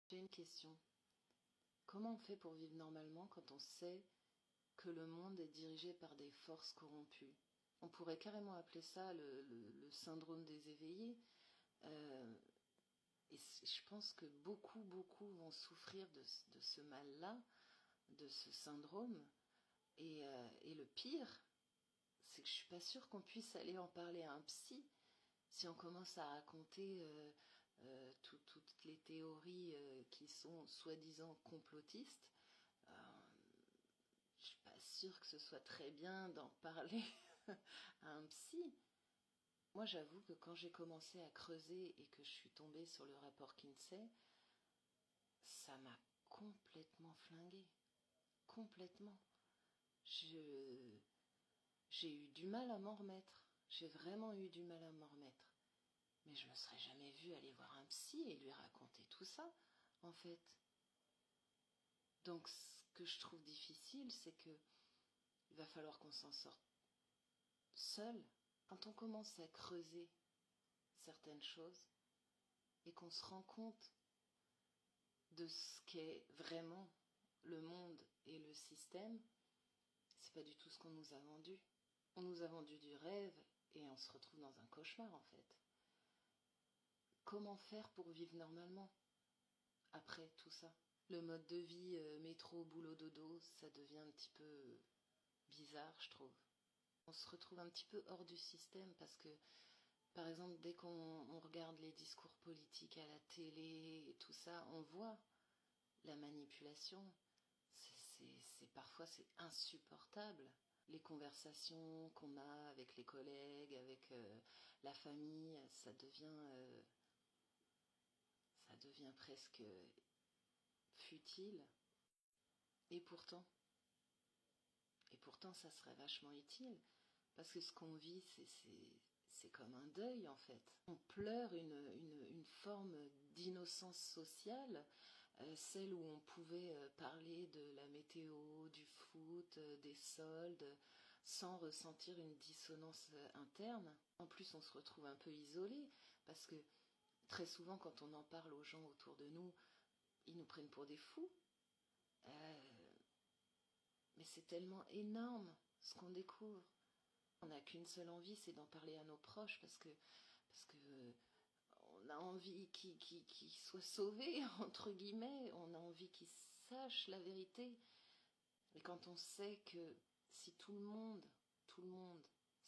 J'ai une question. Comment on fait pour vivre normalement quand on sait que le monde est dirigé par des forces corrompues? On pourrait carrément appeler ça le syndrome des éveillés. Euh, et je pense que beaucoup vont souffrir de ce mal-là, de ce syndrome. Et le pire, c'est que je suis pas sûre qu'on puisse aller en parler à un psy si on commence à raconter toutes les théories qui sont soi-disant complotistes. Euh, je suis pas sûre que ce soit très bien d'en parler à un psy. Moi, j'avoue que quand j'ai commencé à creuser et que je suis tombée sur le rapport Kinsey, ça m'a complètement flinguée. Complètement. Je... J'ai eu du mal à m'en remettre. J'ai vraiment eu du mal à m'en remettre. Mais je me serais jamais vue aller voir un psy et lui raconter tout ça, en fait. Donc, ce que je trouve difficile, c'est que il va falloir qu'on s'en sorte seul. Quand on commence à creuser certaines choses et qu'on se rend compte de ce qu'est vraiment le monde et le système, c'est pas du tout ce qu'on nous a vendu. On nous a vendu du rêve et on se retrouve dans un cauchemar, en fait. Comment faire pour vivre normalement après tout ça? Le mode de vie métro, boulot, dodo, ça devient un petit peu bizarre, je trouve. On se retrouve un petit peu hors du système parce que, par exemple, dès qu'on regarde les discours politiques à la télé et tout ça, on voit la manipulation. Parfois c'est insupportable. Les conversations qu'on a avec les collègues, avec la famille, ça devient presque futile. Et pourtant, ça serait vachement utile. Parce que ce qu'on vit, c'est comme un deuil, en fait. On pleure une forme d'innocence sociale, celle où on pouvait parler de la météo, du foot, des soldes, sans ressentir une dissonance interne. En plus, on se retrouve un peu isolé, parce que très souvent, quand on en parle aux gens autour de nous, ils nous prennent pour des fous. Mais c'est tellement énorme ce qu'on découvre. On n'a qu'une seule envie, c'est d'en parler à nos proches parce que on a envie qu'ils soient sauvés, entre guillemets, on a envie qu'ils sachent la vérité. Mais quand on sait que si tout le monde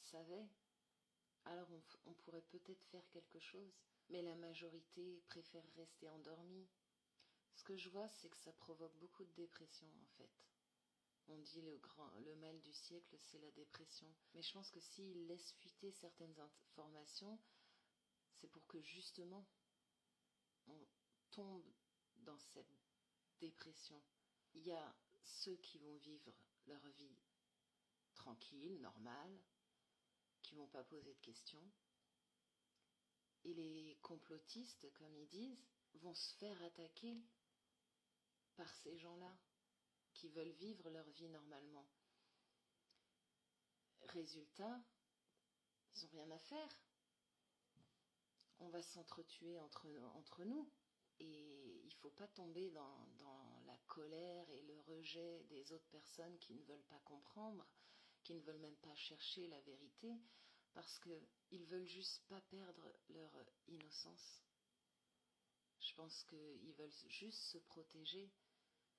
savait, alors on pourrait peut-être faire quelque chose. Mais la majorité préfère rester endormie. Ce que je vois, c'est que ça provoque beaucoup de dépression, en fait. On dit le mal du siècle, c'est la dépression. Mais je pense que s'ils laissent fuiter certaines informations, c'est pour que justement on tombe dans cette dépression. Il y a ceux qui vont vivre leur vie tranquille, normale, qui ne vont pas poser de questions. Et les complotistes, comme ils disent, vont se faire attaquer par ces gens-là qui veulent vivre leur vie normalement. Résultat, ils n'ont rien à faire. On va s'entretuer entre nous. Et il ne faut pas tomber dans la colère et le rejet des autres personnes qui ne veulent pas comprendre, qui ne veulent même pas chercher la vérité, parce qu'ils ne veulent juste pas perdre leur innocence. Je pense qu'ils veulent juste se protéger.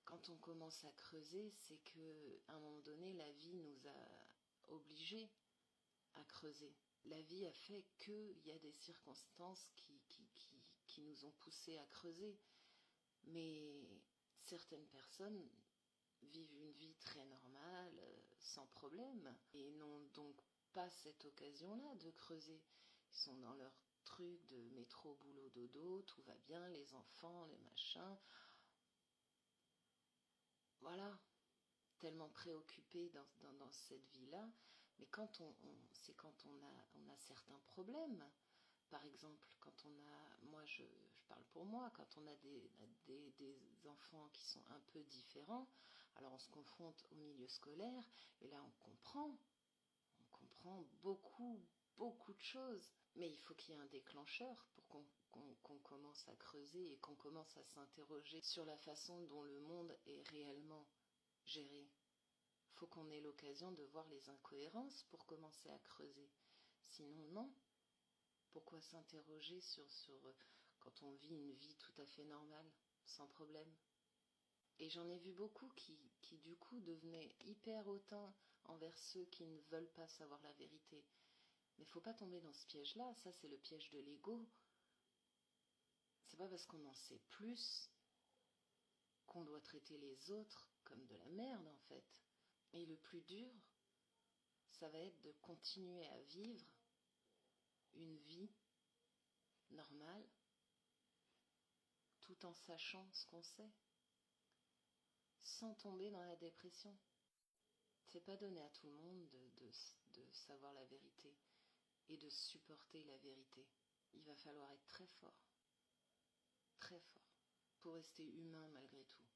Quand on commence à creuser, c'est qu'à un moment donné, la vie nous a obligés à creuser. La vie a fait qu'il y a des circonstances qui nous ont poussés à creuser. Mais certaines personnes vivent une vie très normale, sans problème, et n'ont donc pas cette occasion-là de creuser. Ils sont dans leur truc de métro, boulot, dodo, tout va bien, les enfants, les machins. Voilà, tellement préoccupés dans cette vie-là. Mais c'est quand on a certains problèmes. Par exemple, quand on a, moi je parle pour moi, quand on a des enfants qui sont un peu différents, alors on se confronte au milieu scolaire, et là on comprend beaucoup de choses. Mais il faut qu'il y ait un déclencheur pour qu'on qu'on commence à creuser et qu'on commence à s'interroger sur la façon dont le monde est réellement géré. Faut qu'on ait l'occasion de voir les incohérences pour commencer à creuser. Sinon, non. Pourquoi s'interroger sur quand on vit une vie tout à fait normale, sans problème? Et j'en ai vu beaucoup qui du coup devenaient hyper hautains envers ceux qui ne veulent pas savoir la vérité. Mais faut pas tomber dans ce piège-là, ça c'est le piège de l'ego. C'est pas parce qu'on en sait plus qu'on doit traiter les autres comme de la merde en fait. Et le plus dur, ça va être de continuer à vivre une vie normale tout en sachant ce qu'on sait, sans tomber dans la dépression. C'est pas donné à tout le monde de savoir la vérité et de supporter la vérité. Il va falloir être très fort, pour rester humain malgré tout.